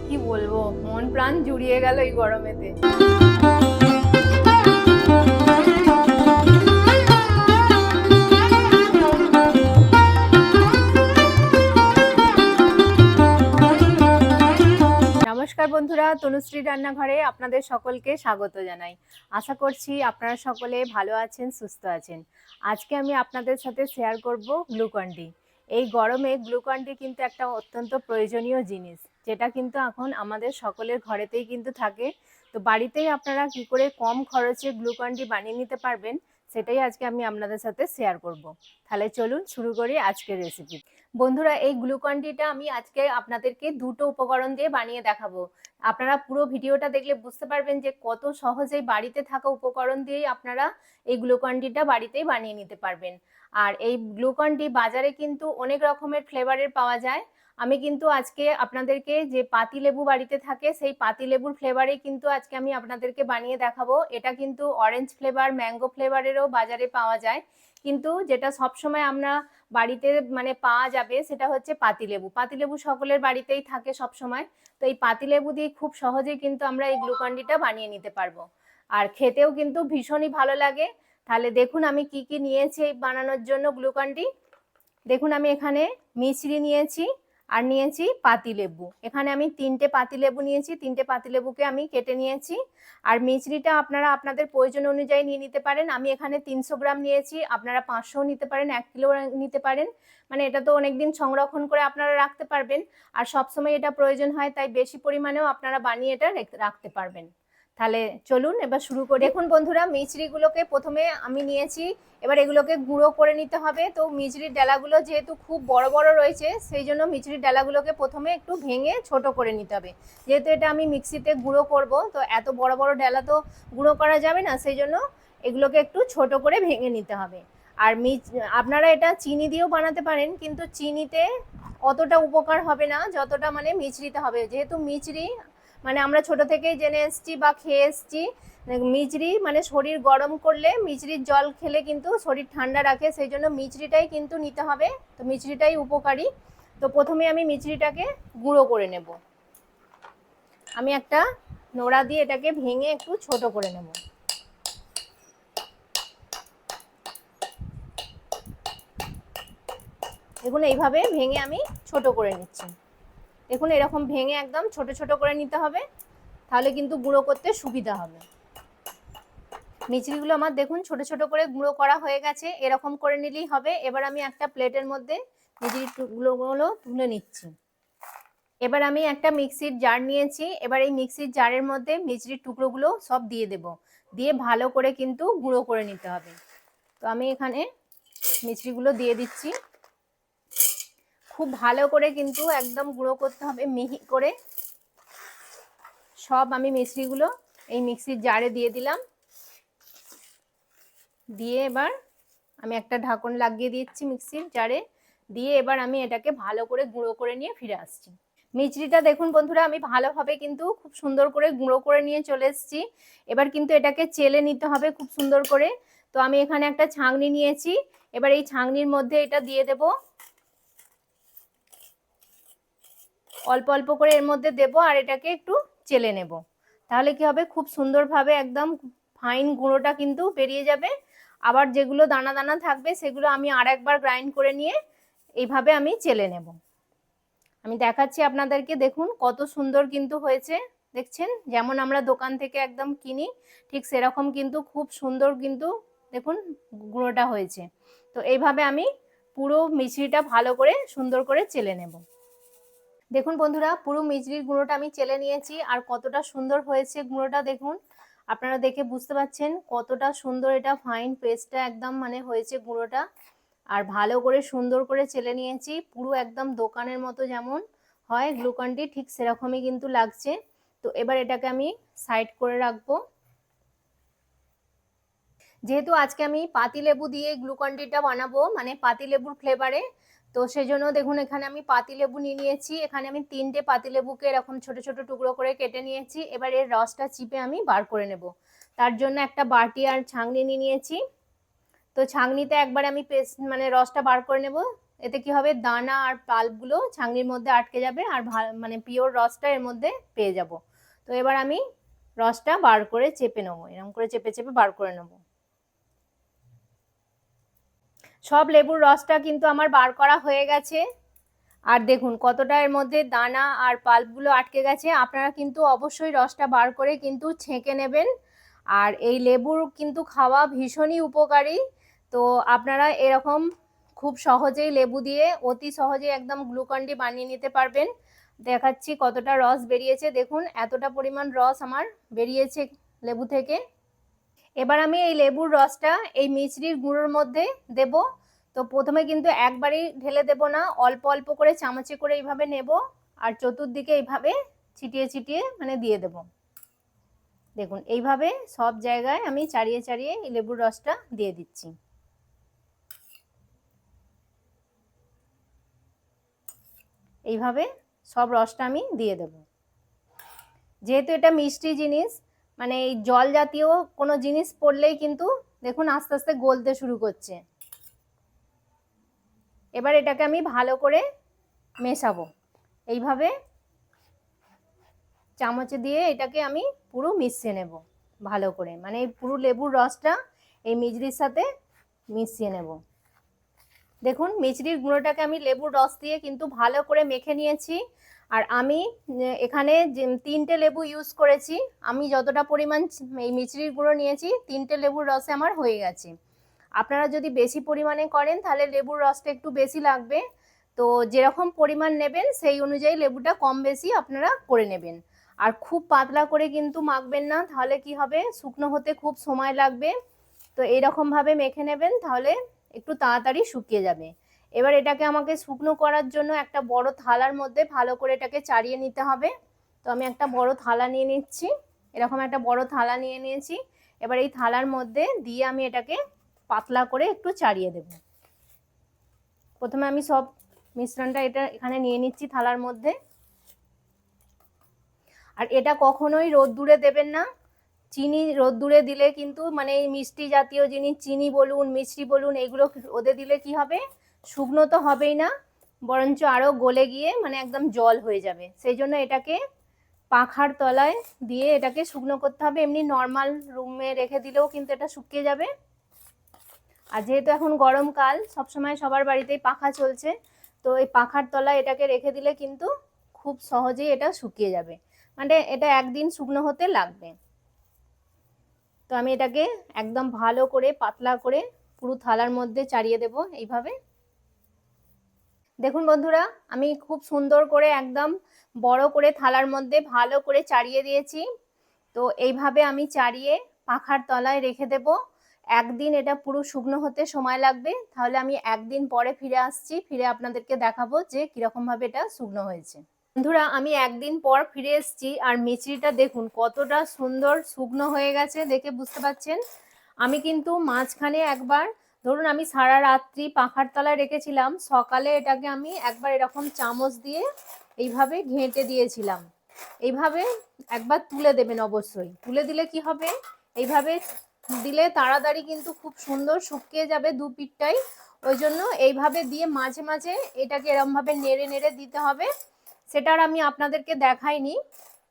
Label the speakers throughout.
Speaker 1: কি বলবো, মন প্রাণ জুড়িয়ে গেল এই গরমেতে। নমস্কার বন্ধুরা, তনুশ্রী রান্নাঘরে আপনাদের সকলকে স্বাগত জানাই। আশা করছি আপনারা সকলে ভালো আছেন, সুস্থ আছেন। আজকে আমি আপনাদের সাথে শেয়ার করব গ্লুকন ডি। এই গরমে গ্লুকন ডি কিন্তু একটা অত্যন্ত প্রয়োজনীয় জিনিস, যেটা কিন্তু এখন আমাদের সকলের ঘরেতেই কিন্তু থাকে। তো বাড়িতেই আপনারা কি করে কম খরচে গ্লুকন ডি বানিয়ে নিতে পারবেন, সেটাই আজকে আমি আপনাদের সাথে শেয়ার করব। তাহলে চলুন শুরু করি আজকের রেসিপি। বন্ধুরা, এই গ্লুকন ডিটা আমি আজকে আপনাদেরকে দুটো উপকরণ দিয়ে বানিয়ে দেখাবো। আপনারা পুরো ভিডিওটা দেখলে বুঝতে পারবেন যে কত সহজেই বাড়িতে থাকা উপকরণ দিয়েই আপনারা এই গ্লুকন ডিটা বাড়িতেই বানিয়ে নিতে পারবেন। আর এই গ্লুকন ডি বাজারে কিন্তু অনেক রকমের ফ্লেভারের পাওয়া যায়। আমি কিন্তু আজকে আপনাদেরকে যে পাতিলেবু বাড়িতে থাকে সেই পাতিলেবুর ফ্লেভারে কিন্তু আজকে আমি আপনাদেরকে বানিয়ে দেখাবো। এটা কিন্তু অরেঞ্জ ফ্লেভার, ম্যাঙ্গো ফ্লেভারেরও বাজারে পাওয়া যায়, কিন্তু যেটা সবসময় আমরা বাড়িতে মানে পাওয়া যাবে সেটা হচ্ছে পাতিলেবু। পাতিলেবু সকলের বাড়িতেই থাকে সব সময়। তো এই পাতিলেবু দিয়ে খুব সহজেই কিন্তু আমরা এই গ্লুকন ডিটা বানিয়ে নিতে পারবো, আর খেতেও কিন্তু ভীষণই ভালো লাগে। তাহলে দেখুন আমি কি কি নিয়েছি এই বানানোর জন্য গ্লুকন ডি। দেখুন আমি এখানে মিছরি নিয়েছি আর নিয়েছি পাতিলেবু। এখানে আমি তিনটে পাতিলেবু নিয়েছি, তিনটে পাতিলেবুকে আমি কেটে নিয়েছি। আর মিছরিটা আপনারা আপনাদের প্রয়োজন অনুযায়ী নিয়ে নিতে পারেন। আমি এখানে 300 গ্রাম নিয়েছি, আপনারা 500 নিতে পারেন, 1 কিলো নিতে পারেন। মানে এটা তো অনেকদিন সংরক্ষণ করে আপনারা রাখতে পারবেন, আর সবসময় এটা প্রয়োজন হয়, তাই বেশি পরিমাণেও আপনারা বানিয়ে এটা রাখতে পারবেন। তাহলে চলুন এবার শুরু করি। দেখুন বন্ধুরা, মিছরিগুলোকে প্রথমে আমি নিয়েছি, এবার এগুলোকে গুঁড়ো করে নিতে হবে। তো মিছরির ডালাগুলো যেহেতু খুব বড় বড় রয়েছে, সেই জন্য মিছরির ডালাগুলোকে প্রথমে একটু ভেঙে ছোট করে নিতে হবে। যেহেতু এটা আমি মিক্সিতে গুঁড়ো করব, তো এত বড় বড় ডালা তো গুঁড়ো করা যাবে না, সেই জন্য এগুলোকে একটু ছোট করে ভেঙে নিতে হবে। আর আপনারা এটা চিনি দিয়েও বানাতে পারেন, কিন্তু চিনিতে অতটা উপকার হবে না যতটা মানে মিছরিতে হবে। যেহেতু মিছরি মানে আমরা ছোট থেকেই জেনে এসেছি বা খেয়ে এসেছি, মিছরি মানে শরীর গরম করলে মিছরির জল খেলে কিন্তু শরীর ঠান্ডা রাখে, সেই জন্য মিছরিটাই কিন্তু নিতে হবে। তো মিছরিটাই উপকারী। তো প্রথমে আমি মিছরিটাকে গুঁড়ো করে নেব। আমি একটা নোড়া দিয়ে এটাকে ভেঙে একটু ছোট করে নেব। দেখুন এইভাবে ভেঙে আমি ছোট করে নিচ্ছি। দেখুন এরকম ভেঙে একদম ছোট ছোট করে নিতে হবে, তাহলে কিন্তু গুঁড়ো করতে সুবিধা হবে। মিছরিগুলো আমার দেখুন ছোট ছোট করে গুঁড়ো করা হয়ে গেছে, এরকম করে নিলেই হবে। এবার আমি একটা প্লেটের মধ্যে মিছরিগুলো তুলে নিচ্ছি। এবার আমি একটা মিক্সির জার নিয়েছি, এবার এই মিক্সির জারের মধ্যে মিছরির টুকরোগুলো সব দিয়ে দেব, দিয়ে ভালো করে কিন্তু গুঁড়ো করে নিতে হবে। তো আমি এখানে মিছরিগুলো দিয়ে দিচ্ছি। খুব ভালো করে কিন্তু একদম গুঁড়ো করতে হবে, মিহি করে। সব আমি মিছরিগুলো এই মিক্সির জারে দিয়ে দিলাম, দিয়ে এবার আমি একটা ঢাকন লাগিয়ে দিচ্ছি মিক্সির জারে, দিয়ে এবার আমি এটাকে ভালো করে গুঁড়ো করে নিয়ে ফিরে আসছি। মিছরিটা দেখুন বন্ধুরা, আমি ভালোভাবে কিন্তু খুব সুন্দর করে গুঁড়ো করে নিয়ে চলে এসেছি। এবার কিন্তু এটাকে চেলে নিতে হবে খুব সুন্দর করে। তো আমি এখানে একটা ছাঁকনি নিয়েছি, এবার এই ছাঁকনির মধ্যে এটা দিয়ে দেব। অল্প অল্প করে এর মধ্যে দেব, আর এটাকে একটু চেলে নেব। তাহলে কি হবে, খুব সুন্দরভাবে একদম ফাইন গুঁড়োটা কিন্তু বেরিয়ে যাবে। আবার যেগুলো দানা দানা থাকবে সেগুলো আমি আর একবার গ্রাইন্ড করে নিয়ে এইভাবে আমি চেলে নেব। আমি দেখাচ্ছি আপনাদেরকে, দেখুন কত সুন্দর কিন্তু হয়েছে। দেখছেন, যেমন আমরা দোকান থেকে একদম কিনি ঠিক সেরকম কিন্তু খুব সুন্দর কিন্তু দেখুন গুঁড়োটা হয়েছে। তো এইভাবে আমি পুরো মিছরিটা ভালো করে সুন্দর করে চেলে নেব। দেখুন বন্ধুরা, পুরো মিছরির গুঁড়োটা আমি চেলে নিয়েছি, আর কতটা সুন্দর হয়েছে গুঁড়োটা দেখুন। আপনারা দেখে বুঝতে পারছেন কতটা সুন্দর এটা ফাইন পেস্টটা একদম মানে হয়েছে গুঁড়োটা। আর ভালো করে সুন্দর করে চেলে নিয়েছি, পুরো একদম দোকানের মতো যেমন হয় গ্লুকন ডি ঠিক সেরকমই কিন্তু লাগছে। তো এবার এটাকে আমি সাইড করে রাখবো। যেহেতু আজকে আমি পাতিলেবু দিয়ে গ্লুকন ডিটা বানাবো, মানে পাতিলেবুর ফ্লেভারে, তো সেজন্য দেখুন এখানে আমি পাতিলেবু নিয়ে নিয়েছি। এখানে আমি 3টে পাতিলেবুকে এরকম ছোট ছোট টুকরো করে কেটে নিয়েছি। এবার এর রসটা চিপে আমি বার করে নেব। তার জন্য একটা বাটি আর ছাঁকনি নিয়ে নিয়েছি। তো ছাঁকনিতে একবার আমি পেস্ট মানে রসটা বার করে নেব। এতে কি হবে, দানা আর পাল্পগুলো ছাঁকনির মধ্যে আটকে যাবে আর মানে পিওর রসটা এর মধ্যে পেয়ে যাব। তো এবার আমি রসটা বার করে চেপে নেবো, এরকম করে চেপে চেপে বার করে নেবো। সব লেবুর রসটা কিন্তু আমার বার করা হয়ে গেছে। আর দেখুন কতটা এর মধ্যে দানা আর পাল্পগুলো আটকে গেছে। আপনারা কিন্তু অবশ্যই রসটা বার করে কিন্তু ছেঁকে নেবেন। আর এই লেবুর কিন্তু খাওয়া ভীষণই উপকারী। তো আপনারা এরকম খুব সহজেই লেবু দিয়ে অতি সহজেই একদম গ্লুকন-ডি বানিয়ে নিতে পারবেন। দেখাচ্ছি কতটা রস বেরিয়েছে, দেখুন এতটা পরিমাণ রস আমার বেরিয়েছে লেবু থেকে। এবার আমি এই লেবুর রসটা এই মিছরির গুঁড়োর মধ্যে দেব। তো প্রথমে কিন্তু একবারেই ঢেলে দেব না, অল্প অল্প করে চামচে করে এইভাবে নেব আর চতুর্দিকে এইভাবে ছিটিয়ে ছিটিয়ে মানে দিয়ে দেব। দেখুন এইভাবে সব জায়গায় আমি চাড়িয়ে চাড়িয়ে এই লেবুর রসটা দিয়ে দিচ্ছি। এইভাবে সব রসটা আমি দিয়ে দেব। যেহেতু এটা মিষ্টি জিনিস, মানে এই জল জাতীয় কোনো জিনিস পড়লেই কিন্তু দেখুন আস্তে আস্তে গলতে শুরু করছে। এবার এটাকে আমি ভালো করে মেশাবো, এইভাবে চামচে দিয়ে এটাকে আমি পুরো মিশিয়ে নেব ভালো করে, মানে এই পুরো লেবুর রসটা এই মিছরির সাথে মিশিয়ে নেব। দেখুন মিছরির গুঁড়োটাকে আমি লেবুর রস দিয়ে কিন্তু ভালো করে মেখে নিয়েছি। আর আমি এখানে 3টে লেবু ইউজ করেছি। আমি যতটা পরিমাণ এই মিছরির গুঁড়ো নিয়েছি 3টে লেবুর রসে আমার হয়ে গেছে। আপনারা যদি বেশি পরিমাণে করেন তাহলে লেবুর রসটা একটু বেশি লাগবে। তো যেরকম পরিমাণ নেবেন সেই অনুযায়ী লেবুটা কম বেশি আপনারা করে নেবেন। আর খুব পাতলা করে কিন্তু মাখবেন না, তাহলে কি হবে, শুকনো হতে খুব সময় লাগবে। তো এইরকমভাবে মেখে নেবেন, তাহলে একটু তাড়াতাড়ি শুকিয়ে যাবে। এবার এটাকে আমাকে শুকনো করার জন্য একটা বড় থালার মধ্যে ভালো করে এটাকে চাড়িয়ে নিতে হবে। তো আমি একটা বড় থালা নিয়ে নিচ্ছি, এরকম একটা বড় থালা নিয়ে নিয়েছি। এবার এই থালার মধ্যে দিয়ে আমি এটাকে পাতলা করে একটু চাড়িয়ে দেব। প্রথমে আমি সব মিশ্রণটা এটা এখানে নিয়ে নিচ্ছি থালার মধ্যে। আর এটা কখনোই রোদ্দুরে দেবেন না। চিনি রোদ্দুরে দিলে কিন্তু মানে এই মিষ্টি জাতীয় জিনিস, চিনি বলুন মিষ্টি বলুন, এগুলো রোদে দিলে কি হবে, শুকনো তো হবেই না, বরঞ্চ আরও গলে গিয়ে মানে একদম জল হয়ে যাবে। সেই জন্য এটাকে পাখার তলায় দিয়ে এটাকে শুকনো করতে হবে। এমনি নর্মাল রুমে রেখে দিলেও কিন্তু এটা শুকিয়ে যাবে। আর যেহেতু এখন গরমকাল, সবসময় সবার বাড়িতেই পাখা চলছে, তো এই পাখার তলায় এটাকে রেখে দিলে কিন্তু খুব সহজেই এটা শুকিয়ে যাবে। মানে এটা একদিন শুকনো হতে লাগবে। তো আমি এটাকে একদম ভালো করে পাতলা করে পুরো থালার মধ্যে চাড়িয়ে দেব এইভাবে। দেখুন বন্ধুরা, আমি খুব সুন্দর করে একদম বড় করে থালার মধ্যে ভালো করে চাড়িয়ে দিয়েছি। তো এইভাবে আমি চাড়িয়ে পাখার তলায় রেখে দেব। একদিন এটা পুরো শুকনো হতে সময় লাগবে, তাহলে আমি একদিন পরে ফিরে আসছি, ফিরে আপনাদেরকে দেখাবো যে কিরকমভাবে এটা শুকনো হয়েছে। বন্ধুরা, আমি একদিন পর ফিরে এসেছি আর মিছরিটা দেখুন কতটা সুন্দর শুকনো হয়ে গেছে, দেখে বুঝতে পারছেন। আমি কিন্তু মাঝখানে একবার, ধরুন আমি সারা রাত্রি পাখার তলায় রেখেছিলাম, সকালে এটাকে আমি একবার এরকম চামচ দিয়ে এইভাবে ঘেঁটে দিয়েছিলাম। এইভাবে একবার তুলে দেবেন, অবশ্যই তুলে দিলে কি হবে, এইভাবে দিলে তাড়াতাড়ি কিন্তু খুব সুন্দর শুকিয়ে যাবে দু পিঠটাই। ওই জন্য এইভাবে দিয়ে মাঝে মাঝে এটাকে এরকমভাবে নেড়ে নেড়ে দিতে হবে। সেটা আর আমি আপনাদেরকে দেখাইনি।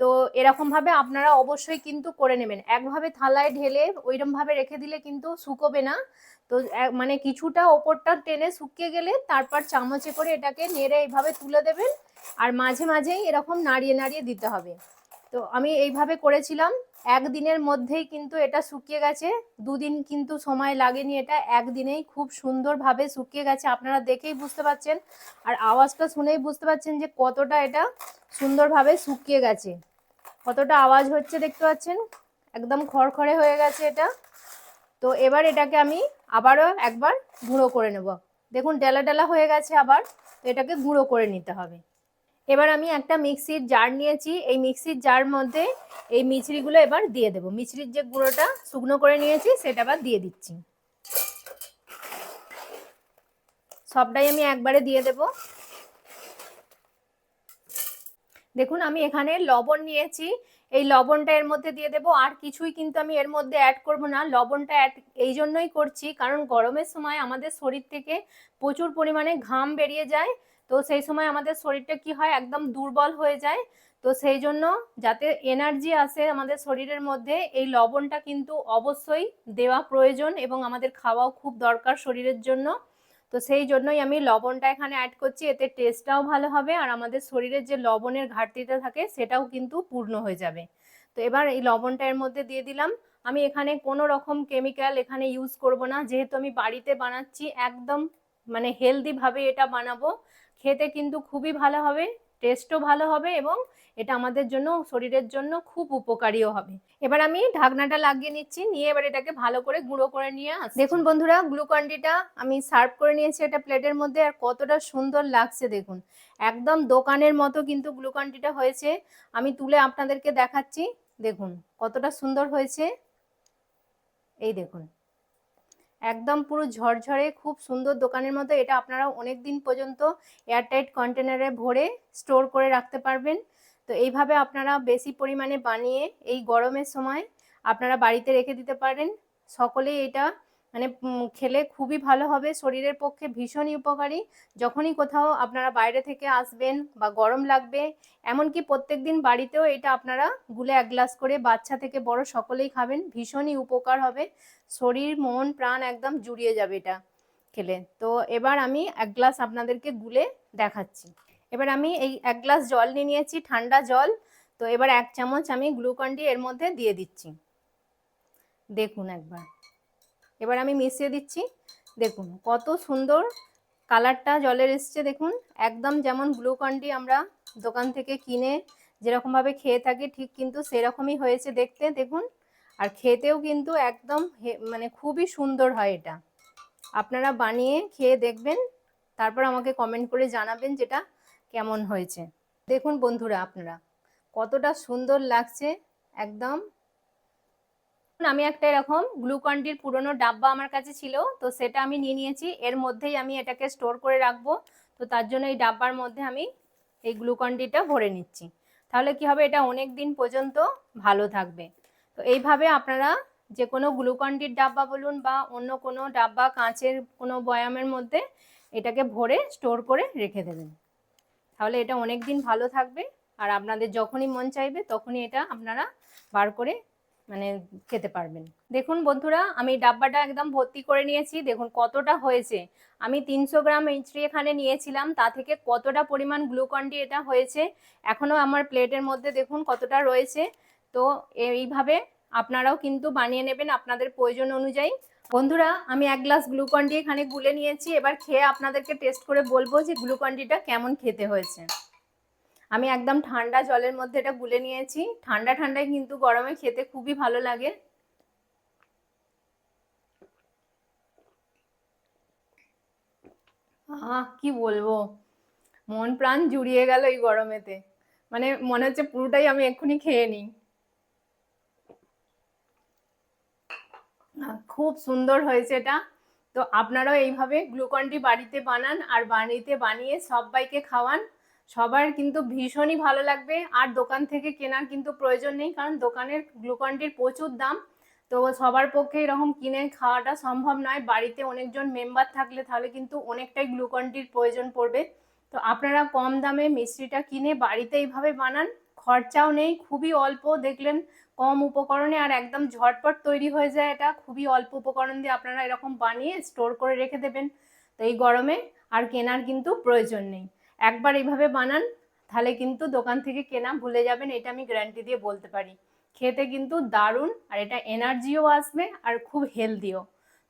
Speaker 1: তো এরকমভাবে আপনারা অবশ্যই কিন্তু করে নেবেন। একভাবে থালায় ঢেলে ওইরকমভাবে রেখে দিলে কিন্তু শুকোবে না। তো মানে কিছুটা ওপরটা টেনে শুকিয়ে গেলে তারপর চামচে করে এটাকে নেড়ে এইভাবে তুলে দেবেন। আর মাঝে মাঝেই এরকম নাড়িয়ে নাড়িয়ে দিতে হবে। তো আমি এইভাবে করেছিলাম, একদিনের মধ্যেই কিন্তু এটা শুকিয়ে গেছে। দুদিন কিন্তু সময় লাগেনি, এটা একদিনেই খুব সুন্দরভাবে শুকিয়ে গেছে। আপনারা দেখেই বুঝতে পারছেন, আর আওয়াজটা শুনেই বুঝতে পারছেন যে কতটা এটা সুন্দরভাবে শুকিয়ে গেছে। কতটা আওয়াজ হচ্ছে দেখতে পাচ্ছেন, একদম খড়খড়ে হয়ে গেছে এটা। তো এবার এটাকে আমি আবারও একবার গুঁড়ো করে নেব। দেখুন ডেলা ডেলা হয়ে গেছে আবার, এটাকে গুঁড়ো করে নিতে হবে। এবার আমি একটা মিক্সির জার নিয়েছি, এই মিক্সির জার মধ্যে এই মিছরিগুলো এবার দিয়ে দেবো। মিছরির যে গুঁড়োটা শুকনো করে নিয়েছি সেটা আবার দিয়ে দিচ্ছি। সবটাই আমি একবারে দিয়ে দেব। দেখুন আমি এখানে লবণ নিয়েছি, এই লবণটা এর মধ্যে দিয়ে দেবো, আর কিছুই কিন্তু আমি এর মধ্যে অ্যাড করব না। লবণটা অ্যাড এই জন্যই করছি কারণ গরমের সময় আমাদের শরীর থেকে প্রচুর পরিমাণে ঘাম বেরিয়ে যায়, তো সেই সময় আমাদের শরীরটা কি হয়, একদম দুর্বল হয়ে যায়। তো সেই জন্য যাতে এনার্জি আসে আমাদের শরীরের মধ্যে, এই লবণটা কিন্তু অবশ্যই দেওয়া প্রয়োজন এবং আমাদের খাওয়াও খুব দরকার শরীরের জন্য। তো সেই জন্যই আমি লবণটা এখানে অ্যাড করছি, এতে টেস্টটাও ভালো হবে আর আমাদের শরীরের যে লবণের ঘাটতিটা থাকে সেটাও কিন্তু পূর্ণ হয়ে যাবে। তো এবার এই লবণটা এর মধ্যে দিয়ে দিলাম। আমি এখানে কোনো রকম কেমিক্যাল এখানে ইউজ করব না, যেহেতু আমি বাড়িতে বানাচ্ছি, একদম মানে হেলদি ভাবে এটা বানাবো। খেতে কিন্তু খুবই ভালো হবে, টেস্টও ভালো হবে এবং এটা আমাদের জন্য শরীরের জন্য খুব উপকারীও হবে। এবার আমি ঢাকনাটা লাগিয়ে নিচ্ছি, নিয়ে এবার এটাকে ভালো করে গুঁড়ো করে নিয়ে আসছি। দেখুন বন্ধুরা, গ্লুকন্ডিটা আমি সার্ভ করে নিয়েছি এটা প্লেটের মধ্যে, আর কতটা সুন্দর লাগছে দেখুন, একদম দোকানের মতো কিন্তু গ্লুকন্ডিটা হয়েছে। আমি তুলে আপনাদেরকে দেখাচ্ছি, দেখুন কতটা সুন্দর হয়েছে। এই দেখুন, একদম পুরো ঝরঝরে খুব সুন্দর দোকানের মতো। এটা আপনারা অনেক দিন পর্যন্ত এয়ারটাইট কন্টেনারে ভরে স্টোর করে রাখতে পারবেন। তো এইভাবে আপনারা বেশি পরিমাণে বানিয়ে এই গরমের সময় আপনারা বাড়িতে রেখে দিতে পারেন। সকলেই এটা মানে খেলে খুবই ভালো হবে, শরীরের পক্ষে ভীষণই উপকারী। যখনই কোথাও আপনারা বাইরে থেকে আসবেন বা গরম লাগবে, এমনকি প্রত্যেকদিন বাড়িতেও এটা আপনারা গুলে এক গ্লাস করে বাচ্চা থেকে বড় সকলেই খাবেন, ভীষণই উপকার হবে। শরীর মন প্রাণ একদম জুড়িয়ে যাবে এটা খেলে। তো এবার আমি এক গ্লাস আপনাদেরকে গুলে দেখাচ্ছি। এবার আমি এই এক গ্লাস জল নিয়ে নিয়েছি, ঠান্ডা জল। তো এবার 1 চামচ আমি গ্লুকন-ডি এর মধ্যে দিয়ে দিচ্ছি। দেখুন একবার, এবার আমি মিশিয়ে দিচ্ছি। দেখুন কত সুন্দর কালারটা জলের এসছে, দেখুন একদম যেমন গ্লুকন-ডি আমরা দোকান থেকে কিনে যেরকমভাবে খেয়ে থাকি ঠিক কিন্তু সেরকমই হয়েছে দেখতে, দেখুন। আর খেতেও কিন্তু একদম মানে খুবই সুন্দর হয় এটা। আপনারা বানিয়ে খেয়ে দেখবেন, তারপর আমাকে কমেন্ট করে জানাবেন যেটা কেমন হয়েছে। দেখুন বন্ধুরা, আপনারা কতটা সুন্দর লাগছে একদম। আমি একটা এরকম গ্লুকন-ডির পুরনো ডাব্বা আমার কাছে ছিল, তো সেটা আমি নিয়ে নিয়েছি। এর মধ্যেই আমি এটাকে স্টোর করে রাখবো। তো তার জন্য এই ডাব্বার মধ্যে আমি এই গ্লুকন-ডিটা ভরে নিচ্ছি। তাহলে কি হবে, এটা অনেক দিন পর্যন্ত ভালো থাকবে। তো এইভাবে আপনারা যে কোনো গ্লুকন-ডির ডাব্বা বলুন বা অন্য কোনো ডাব্বা, কাঁচের কোনো বয়ামের মধ্যে এটাকে ভরে স্টোর করে রেখে দেবেন। তাহলে এটা অনেক দিন ভালো থাকবে আর আপনাদের যখনই মন চাইবে তখনই এটা আপনারা বার করে মানে খেতে পারবেন। দেখুন বন্ধুরা, আমি ডাব্বাটা একদম ভর্তি করে নিয়েছি। দেখুন কতটা হয়েছে। আমি 300 গ্রাম মিছরি এখানে নিয়েছিলাম, তা থেকে কতটা পরিমাণ গ্লুকন-ডি এটা হয়েছে। এখনো আমার প্লেটের মধ্যে দেখুন কতটা রয়েছে। তো এইভাবে আপনারাও কিন্তু বানিয়ে নেবেন আপনাদের প্রয়োজন অনুযায়ী। বন্ধুরা, আমি 1 গ্লাস গ্লুকন-ডি এখানে গুলে নিয়েছি। এবার খেয়ে আপনাদেরকে টেস্ট করে বলবো যে গ্লুকন-ডিটা কেমন খেতে হয়েছে। আমি একদম ঠান্ডা জলের মধ্যে এটা গুলে নিয়েছি। ঠান্ডা ঠান্ডায় কিন্তু গরমে খেতে খুবই ভালো লাগে। কি বলবো, মন প্রাণ জুড়িয়ে গেল এই গরমেতে। মানে মনে হচ্ছে পুরোটাই আমি এক্ষুনি খেয়ে নিই। খুব সুন্দর হয়েছে এটা। তো আপনারাও এইভাবে গ্লুকন-ডি বাড়িতে বানান আর বাড়িতে বানিয়ে সবাইকে খাওয়ান। সবার কিন্তু ভীষণই ভালো লাগবে। আর দোকান থেকে কেনার কিন্তু প্রয়োজন নেই, কারণ দোকানের গ্লুকন-ডির প্রচুর দাম। তো সবার পক্ষে এরকম কিনে খাওয়াটা সম্ভব নয়। বাড়িতে অনেকজন মেম্বার থাকলে তাহলে কিন্তু অনেকটাই গ্লুকন-ডির প্রয়োজন পড়বে। তো আপনারা কম দামে মিষ্টিটা কিনে বাড়িতে এইভাবে বানান, খরচাও নেই, খুবই অল্প, দেখলেন কম উপকরণে আর একদম ঝটপট তৈরি হয়ে যায়। এটা খুবই অল্প উপকরণ দিয়ে আপনারা এরকম বানিয়ে স্টোর করে রেখে দেবেন। তো এই গরমে আর কেনার কিন্তু প্রয়োজন নেই। একবার এইভাবে বানান, তাহলে কিন্তু দোকান থেকে কেনা ভুলে যাবেন, এটা আমি গ্যারান্টি দিয়ে বলতে পারি। খেতে কিন্তু দারুণ, আর এটা এনার্জিও আসবে আর খুব হেলদিও।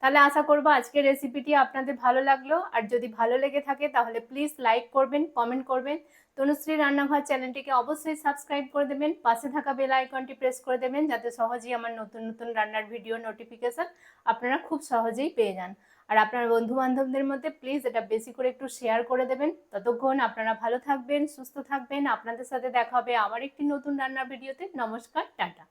Speaker 1: তাহলে আশা করবো আজকের রেসিপিটি আপনাদের ভালো লাগলো, আর যদি ভালো লেগে থাকে তাহলে প্লিজ লাইক করবেন, কমেন্ট করবেন। তনুশ্রী রান্নাঘর চ্যানেলটিকে অবশ্যই সাবস্ক্রাইব করে দেবেন, পাশে থাকা বেল আইকনটি প্রেস করে দেবেন, যাতে সহজেই আমার নতুন নতুন রান্নার ভিডিও নোটিফিকেশন আপনারা খুব সহজেই পেয়ে যান। আর আপনার বন্ধু বান্ধবদের মধ্যে প্লিজ এটা বেশি করে একটু শেয়ার করে দেবেন। ততক্ষণ আপনারা ভালো থাকবেন, সুস্থ থাকবেন। আপনাদের সাথে দেখা হবে আবার একটি নতুন রান্নার ভিডিওতে। নমস্কার, টাটা।